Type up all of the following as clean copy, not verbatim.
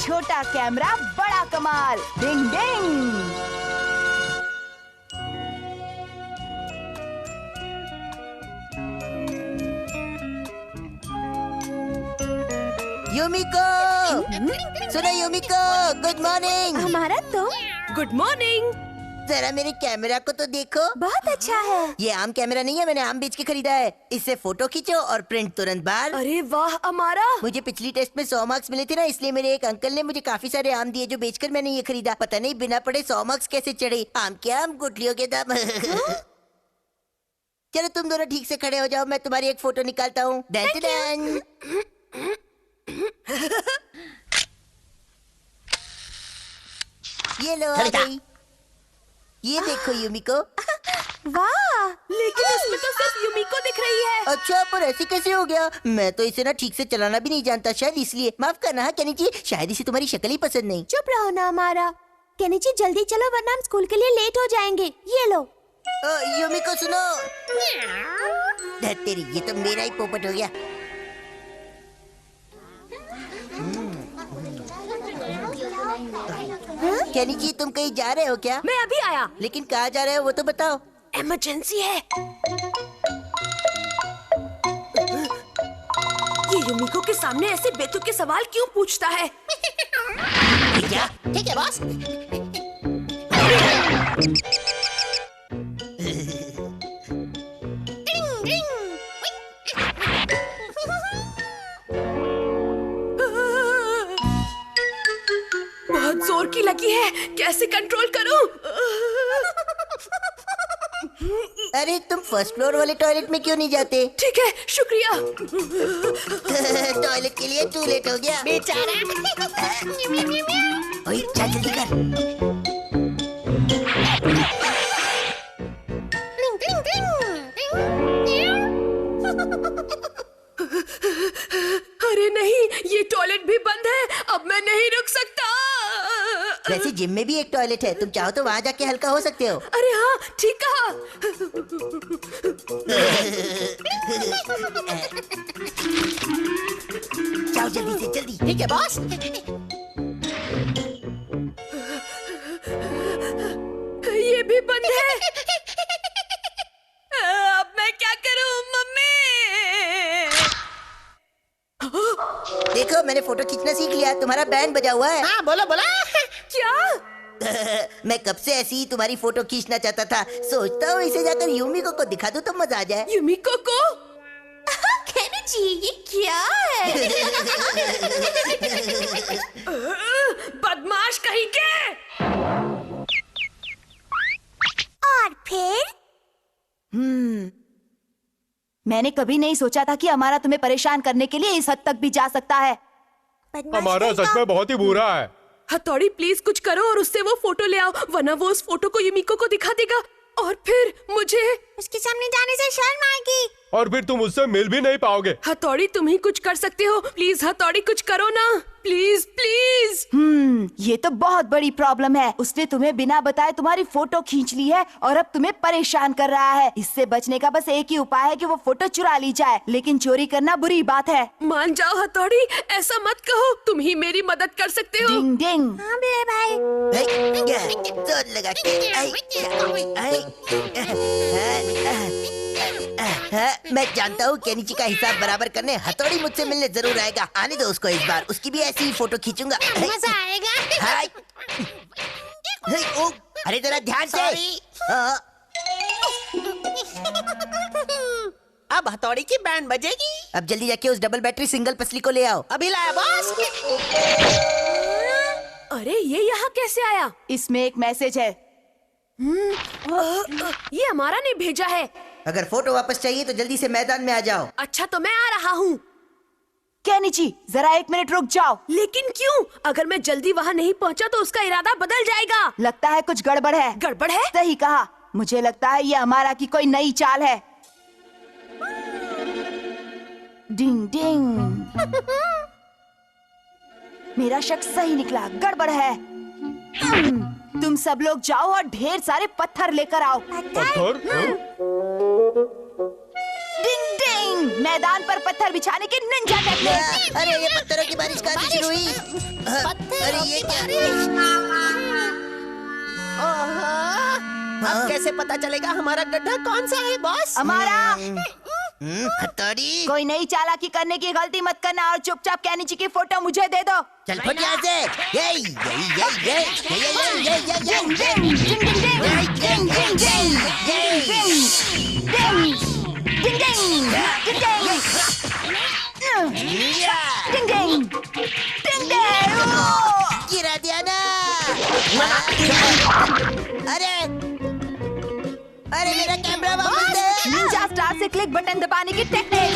छोटा कैमरा बड़ा कमाल। डिंग डिंग। यूमिको, सुनो यूमिको, गुड मॉर्निंग। हमारा तो गुड मॉर्निंग। जरा मेरे कैमरा को तो देखो। बहुत अच्छा है। ये आम कैमरा नहीं है, मैंने आम बेच के खरीदा है। इससे फोटो खींचो और प्रिंट तुरंत बाहर। अरे वाह अमारा। मुझे पिछली टेस्ट में 100 मार्क्स मिले थे ना, इसलिए मेरे एक अंकल ने मुझे काफी सारे आम दिए जो बेचकर मैंने ये खरीदा। पता नहीं बिना पढ़े 100 मार्क्स कैसे चढ़े। आम के आम, गुठलियों के दम। चलो तुम दोनों ठीक से खड़े हो जाओ, मैं तुम्हारी एक फोटो निकालता हूँ। ये लो आ गई। ये देखो यूमिको। वाह, लेकिन उसमें तो सिर्फ यूमिको दिख रही है। अच्छा, पर ऐसे कैसे हो गया? मैं तो इसे ना ठीक से चलाना भी नहीं जानता, शायद इसलिए। माफ करना है केनिची, शायद इसे तुम्हारी शक्ल ही पसंद नहीं। चुप रहो ना हमारा। केनिची जल्दी चलो वरना हम स्कूल के लिए लेट हो जाएंगे। ये लो। यूमिको सुनो। तेरी, ये तो मेरा ही पोपट हो गया। केनिची तुम कहीं जा रहे हो क्या? मैं अभी आया। लेकिन कहाँ जा रहे हो वो तो बताओ। इमरजेंसी है। ये यूमिको के सामने ऐसे बेतुके सवाल क्यों पूछता है? क्या? ठीक है बॉस। बहुत जोर की लगी है, कैसे कंट्रोल करूं? अरे तुम फर्स्ट फ्लोर वाले टॉयलेट में क्यों नहीं जाते? ठीक है, शुक्रिया। टॉयलेट के लिए टू लेट हो गया बेचारा। ओए, चल जल्दी कर। अरे नहीं, ये टॉयलेट भी बंद है। अब मैं नहीं रुक सकता। वैसे जिम में भी एक टॉयलेट है, तुम चाहो तो वहाँ जाके हल्का हो सकते हो। अरे हाँ, ठीक कहा। जाओ जल्दी से, जल्दी। ठीक है बॉस। ये भी बंद है। अब मैं क्या करूं मम्मी? देखो मैंने फोटो खींचना सीख लिया, तुम्हारा बैंड बजा हुआ है। हाँ बोलो बोलो। क्या? मैं कब से ऐसी ही तुम्हारी फोटो खींचना चाहता था। सोचता हूँ इसे जाकर यूमिको को दिखा दूं तो मजा आ जाए। यूमिको को? केनिची ये क्या है? बदमाश कहीं के। और फिर? मैंने कभी नहीं सोचा था कि हमारा तुम्हें परेशान करने के लिए इस हद तक भी जा सकता है। हमारा सच में बहुत ही बुरा है। हथौड़ी प्लीज कुछ करो और उससे वो फोटो ले आओ, वरना वो उस फोटो को यूमिको को दिखा देगा और फिर मुझे उसके सामने जाने से शर्म आएगी। और फिर तुम उससे मिल भी नहीं पाओगे। हथौड़ी तुम ही कुछ कर सकते हो, प्लीज हथौड़ी कुछ करो ना, प्लीज प्लीज। ये तो बहुत बड़ी प्रॉब्लम है। उसने तुम्हें बिना बताए तुम्हारी फोटो खींच ली है और अब तुम्हें परेशान कर रहा है। इससे बचने का बस एक ही उपाय है कि वो फोटो चुरा ली जाए, लेकिन चोरी करना बुरी बात है। मान जाओ हथौड़ी, ऐसा मत कहो, तुम ही मेरी मदद कर सकते हो। डिंग डिंग। जोर लगा के। मैं जानता हूँ केनिची का हिसाब बराबर करने हथौड़ी मुझसे मिलने जरूर आएगा। आने दो उसको, इस बार उसकी भी ऐसी ही फोटो खींचूंगा। मजा आएगा। हाय। ओ, अरे जरा ध्यान से। हाँ। अब हथौड़ी की बैंड बजेगी। अब जल्दी जाके उस डबल बैटरी सिंगल पसली को ले आओ। अभी लाया बॉस। अरे ये यहाँ कैसे आया? इसमें एक मैसेज है। ये हमारा ने भेजा है। अगर फोटो वापस चाहिए तो जल्दी से मैदान में आ जाओ। अच्छा तो मैं आ रहा हूँ। केनिची जरा 1 मिनट रुक जाओ। लेकिन क्यों? अगर मैं जल्दी वहाँ नहीं पहुँचा तो उसका इरादा बदल जाएगा। लगता है कुछ गड़बड़ है। गड़बड़ है? सही कहा। मुझे लगता है ये हमारा की कोई नई चाल है। डिंग डिंग। मेरा शक सही निकला, गड़बड़ है। तुम सब लोग जाओ और ढेर सारे पत्थर लेकर आओ। पत्थर? डिंग डिंग। मैदान पर पत्थर बिछाने की निंजा टेक्निक। अरे ये पत्थरों की बारिश कहाँ से शुरू हुई? अरे ये क्या? अब कैसे पता चलेगा हमारा गड्ढा कौन सा है बॉस? हमारा हथौड़ी, कोई नई चालाकी करने की गलती मत करना और चुपचाप केनिची की फोटो मुझे दे दो। चल फट यहाँ से। ये डिंग डिंग डिंग डिंग डिंग डिंग डिंग डिंग डिंग गिरा दिया ना। अरे अरे मेरा कैमरा वापस दे। निंजा स्टार से क्लिक बटन दबाने की टेक्निक।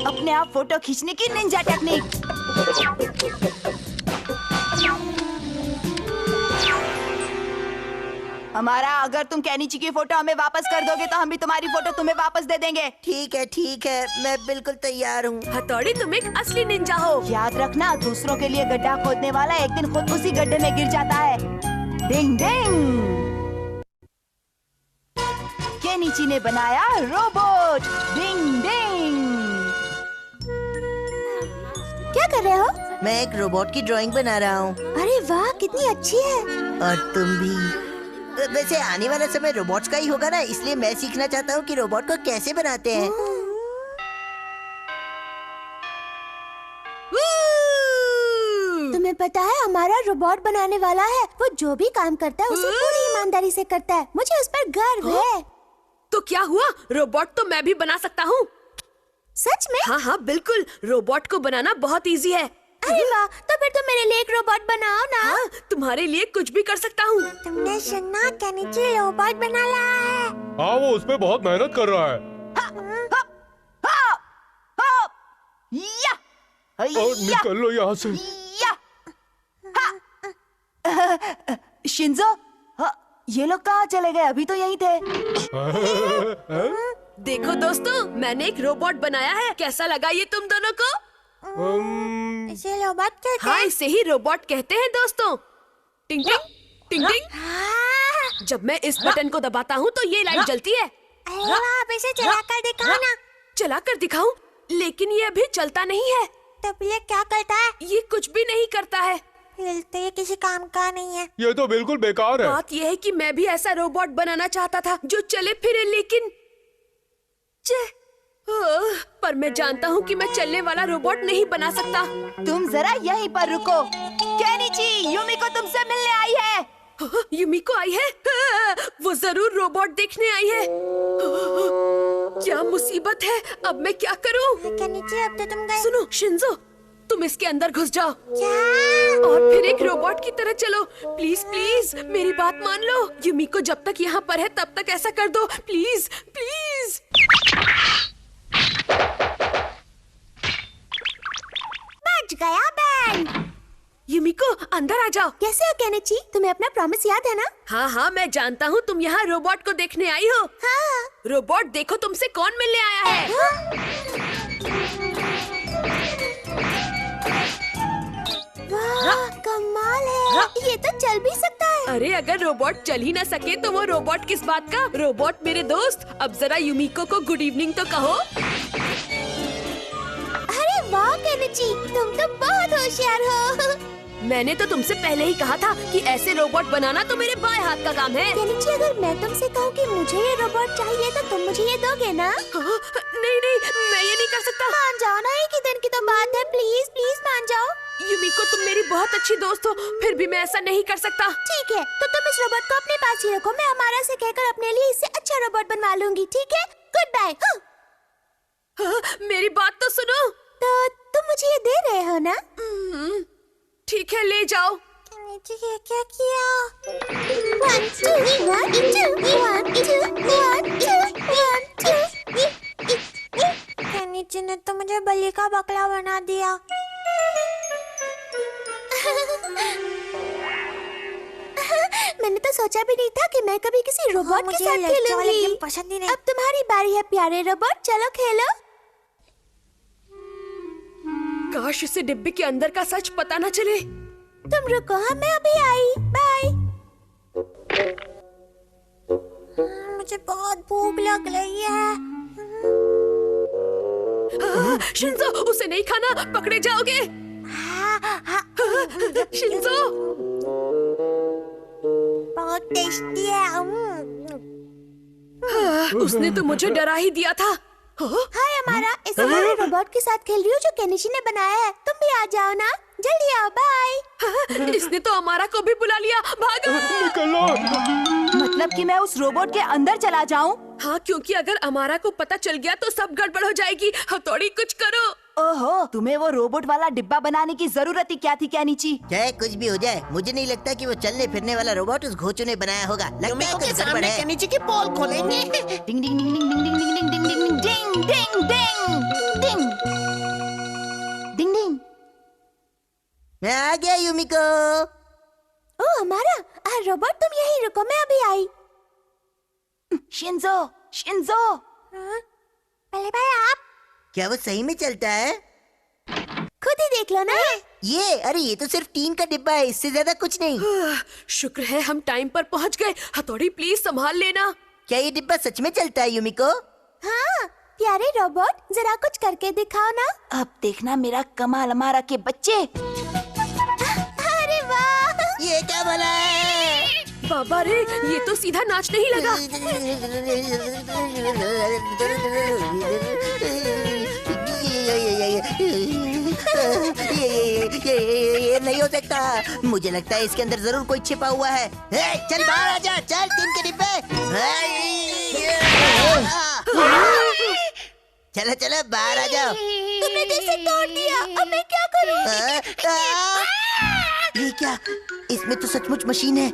अपने आप फोटो खींचने की निंजा टेक्निक। हमारा अगर तुम केनिची की फोटो हमें वापस कर दोगे तो हम भी तुम्हारी फोटो तुम्हें वापस दे देंगे। ठीक है, मैं बिल्कुल तैयार हूँ। हथौड़ी तुम एक असली निंजा हो। याद रखना, दूसरों के लिए गड्ढा खोदने वाला एक दिन खुद उसी गड्ढे में गिर जाता है। डिंग डिंग। केनिची ने बनाया रोबोट। डिंग डिंग। क्या कर रहे हो? मैं एक रोबोट की ड्राइंग बना रहा हूँ। अरे वाह, कितनी अच्छी है। और तुम भी। वैसे आने वाला समय रोबोट्स का ही होगा ना, इसलिए मैं सीखना चाहता हूँ कि रोबोट को कैसे बनाते हैं। तुम्हें पता है हमारा रोबोट बनाने वाला है, वो जो भी काम करता है उसे पूरी ईमानदारी से करता है। मुझे उस पर गर्व है। तो क्या हुआ, रोबोट तो मैं भी बना सकता हूँ। सच में? हाँ हाँ बिल्कुल, रोबोट को बनाना बहुत इजी है। अरे वाह, तो फिर तुम मेरे लिए एक रोबोट बनाओ ना। हाँ, तुम्हारे लिए कुछ भी कर सकता हूँ। तुमने सुना, केनिची रोबोट बना लाया है। हाँ वो उस पे बहुत मेहनत कर रहा है। या और निकल लो यहाँ से। शिंजो, ये लोग कहाँ चले गए? अभी तो यहीं थे। देखो दोस्तों, मैंने एक रोबोट बनाया है। कैसा लगा ये तुम दोनों को? इसे रोबोट कहते हाँ, हैं। इसे ही रोबोट कहते हैं दोस्तों। टिंग टिंग टिंग टिंग। हाँ। जब मैं इस बटन को दबाता हूँ तो ये लाइट जलती है। अरे वाह, आप इसे चलाकर दिखाओ ना। चला कर दिखाऊं? लेकिन ये अभी चलता नहीं है। तब ये क्या करता है? ये कुछ भी नहीं करता है। फिर तो ये किसी काम का नहीं है। ये तो बिल्कुल बेकार है। बात यह है कि मैं भी ऐसा रोबोट बनाना चाहता था जो चले फिरे, लेकिन पर मैं जानता हूँ कि मैं चलने वाला रोबोट नहीं बना सकता। तुम जरा यहीं पर रुको। केनिची, युमिको तुमसे मिलने आई है। युमिको आई है? वो जरूर रोबोट देखने आई है। क्या मुसीबत है, अब मैं क्या करूँ? केनिची, अब तो तुम गए। सुनो शिंजो, तुम इसके अंदर घुस जाओ क्या? और फिर एक रोबोट की तरह चलो। प्लीज प्लीज मेरी बात मान लो। युमिको जब तक यहाँ पर है तब तक ऐसा कर दो, प्लीज प्लीज। बच गया बैंड। युमिको अंदर आ जाओ। कैसे हो केनिची? तुम्हें अपना प्रॉमिस याद है ना? हाँ हाँ, मैं जानता हूँ तुम यहाँ रोबोट को देखने आई हो। हाँ। रोबोट देखो तुमसे कौन मिलने आया है। वाह, कमाल है। ये तो चल भी सकता है। अरे अगर रोबोट चल ही ना सके तो वो रोबोट किस बात का? रोबोट मेरे दोस्त, अब जरा युमिको को गुड इवनिंग तो कहो। अरे वाह केनिची, तुम तो बहुत होशियार हो। मैंने तो तुमसे पहले ही कहा था कि ऐसे रोबोट बनाना तो मेरे बाएं हाथ का काम है। केनिची, अगर मैं तुमसे कहूँ कि मुझे ये रोबोट चाहिए तो तुम मुझे ये दोगे ना? नहीं नहीं, मैं ये नहीं कर सकता। मान जाओ ना, एक ही दिन की तो बात है। प्लीज प्लीज मान जाओ। युमिको तुम मेरी बहुत अच्छी दोस्त हो, फिर भी मैं ऐसा नहीं कर सकता। ठीक है, तो तुम इस रोबोट को अपने पास ही रखो। मैं हमारा से कहकर अपने लिए इससे अच्छा रोबोट बनवा लूंगी। ठीक है, गुड बाय। मेरी बात तो सुनो। तो तुम मुझे ये दे रहे हो ना? ठीक है, ले जाओ। केनिची, ये क्या किया? 1 2 1 2 1 2 1 2 1 2। केनिची ने तो मुझे बलि का बकला बना दिया। मैंने तो सोचा भी नहीं था कि मैं कभी किसी रोबोट के साथ खेलूंगी। पसंद ही नहीं। अब तुम्हारी बारी है प्यारे रोबोट, चलो खेलो। काश इसे डिब्बे के अंदर का सच पता न चले। तुम रुको, हाँ मैं अभी आई। बाय। मुझे बहुत भूख लग रही है। शिंजो, उसे नहीं खाना, पकड़े जाओगे। शिंजो, बहुत टेस्टी है। उसने तो मुझे डरा ही दिया था। हाय अमारा, इस रोबोट के साथ खेल रही हूँ जो केनिची ने बनाया है। तुम भी आ जाओ ना, जल्दी आओ। बाय। इसने तो अमारा को भी बुला लिया। भागो। निकलो। मतलब कि मैं उस रोबोट के अंदर चला जाऊं? हाँ, क्योंकि अगर अमारा को पता चल गया तो सब गड़बड़ हो जाएगी। हथौड़ी, कुछ करो। ओहो, तुम्हें वो रोबोट वाला डिब्बा बनाने की जरूरत ही क्या थी कैनिची? चाहे कुछ भी हो जाए, मुझे नहीं लगता कि वो चलने फिरने वाला रोबोट उस घोचू ने बनाया होगा। लगता है युमिको के कुछ गड़बड़ सामने है। केनिची की पोल खोलेंगे। डिंग डिंग डिंग डिंग डिंग डिंग डिंग डिंग डिंग डिंग डिंग डिंग डिंग डिंग। मैं आ गया युमिको। ओ अमारा, रोबोट तुम यहीं रुको, मैं अभी आई। Shinzo, Shinzo. पहले भाई आप क्या वो सही में चलता है? खुद ही देख लो ना। अरे ये तो सिर्फ टीन का डिब्बा है, इससे ज्यादा कुछ नहीं। शुक्र है हम टाइम पर पहुंच गए। हथौड़ी, प्लीज संभाल लेना। क्या ये डिब्बा सच में चलता है युमिको? हाँ, प्यारे रोबोट, जरा कुछ करके दिखाओ ना। अब देखना मेरा कमाल अमारा के बच्चे। अरे वाह। ये क्या भला है? बाबा रे, ये तो सीधा नाचने ही लगा। ये नहीं हो सकता। मुझे लगता है इसके अंदर जरूर कोई छिपा हुआ है। चल बाहर आ जा, चल टीन के डिब्बे। चलो चलो बाहर आ जाओ। तुमने जैसे तोड़ दिया, अब मैं क्या करूं? ये क्या? इसमें तो सचमुच मशीन है।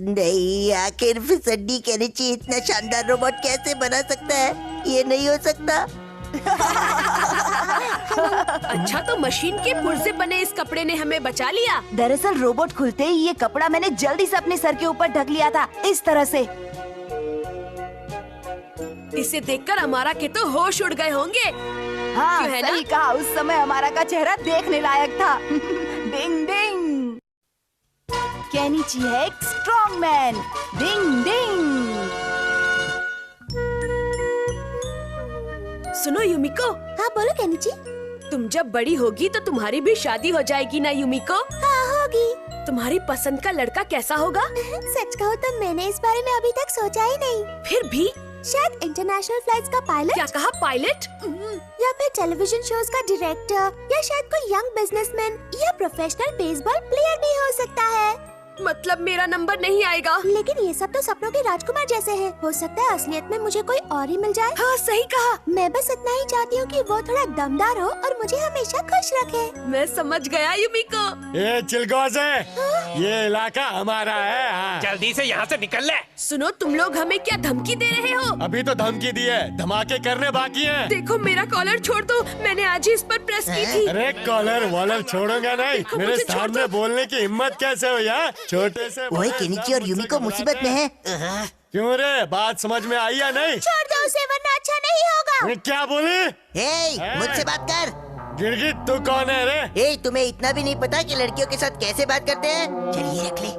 नहीं, आखिर फिसड्डी केनिची इतना शानदार रोबोट कैसे बना सकता है? ये नहीं हो सकता। अच्छा, तो मशीन के पुर्जे बने इस कपड़े ने हमें बचा लिया। दरअसल रोबोट खुलते ही ये कपड़ा मैंने जल्दी से अपने सर के ऊपर ढक लिया था, इस तरह से। इसे देखकर अमारा के तो होश उड़ गए होंगे। हाँ, क्यों है ना? सही कहा। उस समय हमारा का चेहरा देखने लायक था। डिंग डिंग। केनिची है एक स्ट्रॉन्ग मैन। डिंग डिंग। सुनो युमिको, हाँ बोलो केनिची। तुम जब बड़ी होगी तो तुम्हारी भी शादी हो जाएगी ना युमिको? हाँ होगी। तुम्हारी पसंद का लड़का कैसा होगा? सच कहूँ तो मैंने इस बारे में अभी तक सोचा ही नहीं। फिर भी शायद इंटरनेशनल फ्लाइट्स का पायलट, क्या कहा, पायलट? या फिर टेलीविजन शोज का डायरेक्टर, या शायद कोई यंग बिजनेसमैन या प्रोफेशनल बेसबॉल प्लेयर भी हो सकता है। मतलब मेरा नंबर नहीं आएगा? लेकिन ये सब तो सपनों के राजकुमार जैसे हैं। हो सकता है असलियत में मुझे कोई और ही मिल जाए। हाँ, सही कहा। मैं बस इतना ही चाहती हूँ कि वो थोड़ा दमदार हो और मुझे हमेशा खुश रखे। मैं समझ गया युमिको। ये चिलगोज़े, ये इलाका हमारा है। हाँ। जल्दी से यहाँ से निकल ले। सुनो, तुम लोग हमें क्या धमकी दे रहे हो? अभी तो धमकी दी है, धमाके करने बाकी हैं। देखो, मेरा कॉलर छोड़ दो, मैंने आज ही इस पर प्रेस की थी। अरे कॉलर वॉलर छोड़ूंगा नहीं। देखो, मेरे मुझे छोड़ सामने दो। बोलने की हिम्मत कैसे हुई? हाँ? छोटे से वही केनिची और युमिको मुसीबत में है। क्यों रे, बात समझ में आई या नहीं? छोड़ दो उसे, वरना अच्छा नहीं होगा। ये क्या बोली? मुझसे बात कर। गिरगिट, तू कौन है रे? तुम्हें इतना भी नहीं पता कि लड़कियों के साथ कैसे बात करते हैं? चलिए रख ले।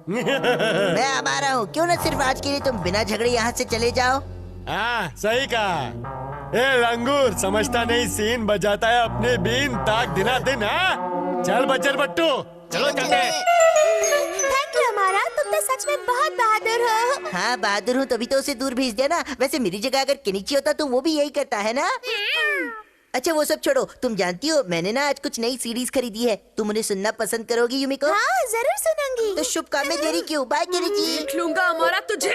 मैं हमारा हूँ। क्यों ना सिर्फ आज के लिए तुम बिना झगड़े यहाँ से चले जाओ। हाँ, सही कहा। ए लंगूर, समझता नहीं सीन बजाता है अपनी बीन ताक दिना दिन। हाँ, चल बच्चर बट्टू, चलो चलते। थैंक यू हमारा, तुम तो सच में बहुत बहादुर हो। हाँ बहादुर हूँ, तभी तो उसे दूर भेज दिया ना। वैसे मेरी जगह अगर केनिची होता तो वो भी यही करता है ना। अच्छा वो सब छोड़ो, तुम जानती हो मैंने ना आज कुछ नई सीरीज खरीदी है। तुम उन्हें सुनना पसंद करोगी युमिको? हाँ जरूर सुनूंगी। तो शुभ काम में देरी क्यों? Bye Kenichi. देख लूंगा हमारा तुझे।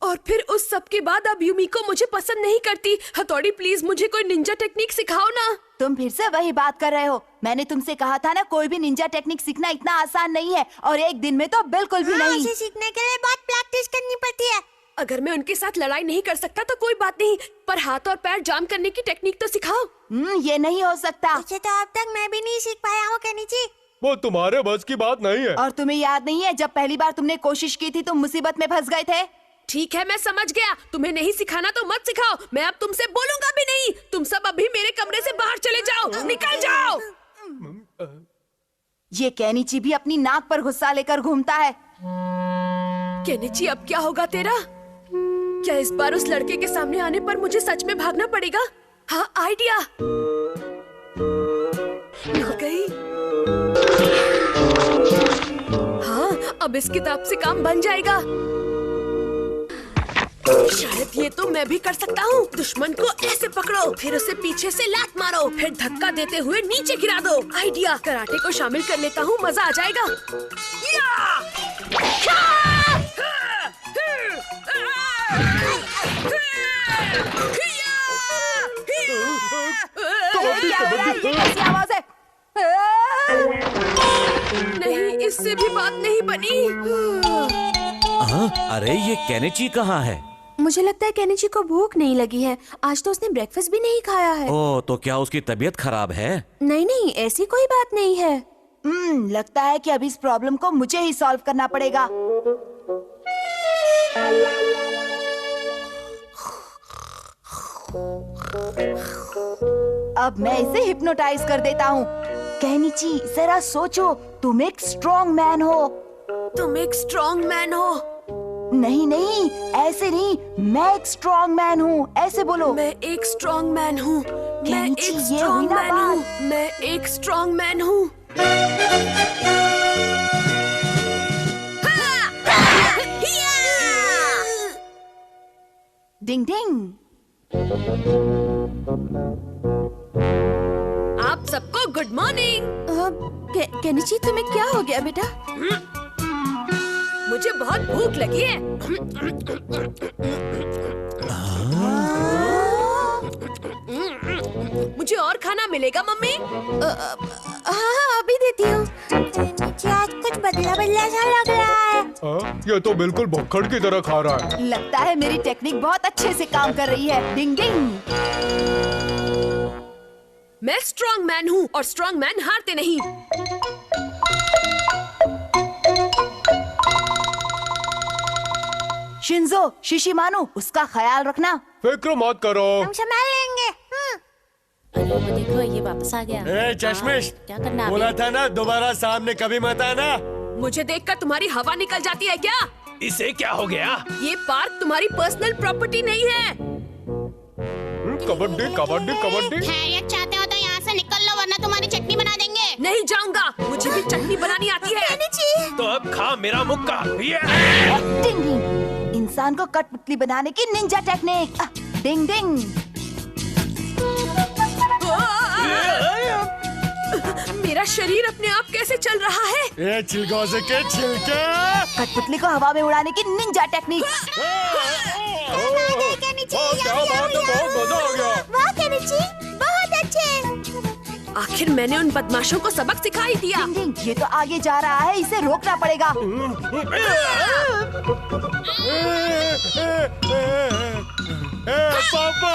और फिर उस सब के बाद अब युमिको मुझे पसंद नहीं करती। हथौड़ी, प्लीज मुझे कोई निंजा टेक्निक सिखाओ ना। तुम फिर से वही बात कर रहे हो। मैंने तुमसे कहा था ना, कोई भी निंजा टेक्निक सीखना इतना आसान नहीं है, और एक दिन में तो बिल्कुल भी नहीं। उसे सीखने के लिए बहुत प्रैक्टिस करनी पड़ती है। अगर मैं उनके साथ लड़ाई नहीं कर सकता तो कोई बात नहीं, पर हाथ और पैर जाम करने की टेक्निक तो सिखाओ। ये नहीं हो सकता। उसे तो अब तक मैं भी नहीं सीख पाया हूँ केनिची। वो तुम्हारे बस की बात नहीं है। और तुम्हें याद नहीं है जब पहली बार तुमने कोशिश की थी, तुम मुसीबत में फंस गए थे। ठीक है, मैं समझ गया। तुम्हें नहीं सिखाना तो मत सिखाओ। मैं अब तुमसे बोलूंगा भी नहीं। तुम सब अभी मेरे कमरे से बाहर चले जाओ, निकल जाओ। ये केनिची भी अपनी नाक पर गुस्सा लेकर घूमता है। केनिची, अब क्या होगा तेरा? क्या इस बार उस लड़के के सामने आने पर मुझे सच में भागना पड़ेगा? हाँ, आइडिया मिल गई। हाँ, अब इस किताब से काम बन जाएगा। शायद ये तो मैं भी कर सकता हूँ। दुश्मन को ऐसे पकड़ो, फिर उसे पीछे से लात मारो, फिर धक्का देते हुए नीचे गिरा दो। आइडिया, कराटे को शामिल कर लेता हूँ, मजा आ जाएगा। क्या हो रहा है? ये कैसी आवाज है? नहीं, इससे भी बात नहीं बनी। अरे ये केनिची कहाँ है? मुझे लगता है केनिची को भूख नहीं लगी है। आज तो उसने ब्रेकफास्ट भी नहीं खाया है। ओह, तो क्या उसकी तबीयत खराब है? नहीं नहीं, ऐसी कोई बात नहीं है। लगता है कि अब इस प्रॉब्लम को मुझे ही सॉल्व करना पड़ेगा। अब मैं इसे हिप्नोटाइज कर देता हूँ। केनिची, जरा सोचो, तुम एक स्ट्रॉन्ग मैन हो। तुम एक स्ट्रॉन्ग मैन हो? नहीं नहीं, ऐसे नहीं, मैं एक स्ट्रॉन्ग मैन हूँ, ऐसे बोलो। मैं एक स्ट्रॉन्ग मैन हूँ। मैं केनिची, एक ये स्ट्रॉन्ग हुई ना मैन हूँ। बात। मैं एक स्ट्रॉन्ग मैन हूँ। डिंग डिंग। आप सबको गुड मॉर्निंग। केनिची, तुम्हें क्या हो गया बेटा? मुझे बहुत भूख लगी है। मुझे और खाना मिलेगा मम्मी? हाँ, अभी देती हूँ। केनिची आज कुछ बदला बदला सा लग रहा है। ये तो बिल्कुल भक्कड़ की तरह खा रहा है। लगता है मेरी टेक्निक बहुत अच्छे से काम कर रही है। डिंग डिंग। मैं स्ट्रॉन्ग मैन हूँ और स्ट्रॉन्ग मैन हारते नहीं। शिंजो, शिशिमानु, उसका ख्याल रखना। फिक्र मत करो। हम संभाल लेंगे। अरे वो देखो, ये वापस आ गया। ए चश्मिश, क्या करना है बोला था ना दोबारा सामने कभी मत आना। मुझे देखकर तुम्हारी हवा निकल जाती है क्या? इसे क्या हो गया? ये पार्क तुम्हारी पर्सनल प्रॉपर्टी नहीं है। कबड्डी कबड्डी कबड्डी। खैरियत चाहते हो तो यहाँ से निकल लो, वरना तुम्हारी चटनी बना देंगे। नहीं जाऊंगा, मुझे भी चटनी बनानी आती है। तो अब खा मेरा मुक्का। डिंग डिंग। इंसान को कठपुतली बनाने की निंजा टेक्निक। डिंग डिंग। मेरा शरीर अपने आप कैसे चल रहा है? ये चिलगोजे के छिलके। कठपुतली को हवा में उड़ाने की निंजा टेक्निक। क्या बात है, बहुत मजा आ गया। वाह केनिची, बहुत अच्छे। आखिर मैंने उन बदमाशों को सबक सिखा ही दिया। डिंग डिंग, ये तो आगे जा रहा है, इसे रोकना पड़ेगा। पापा।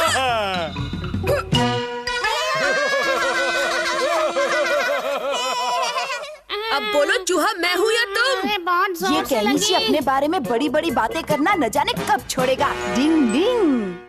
अब बोलो चूहा, मैं हूँ या तुम? बहुत ये जोर से केनिची लगी। अपने बारे में बड़ी बड़ी बातें करना न जाने कब छोड़ेगा। डिंग डिंग।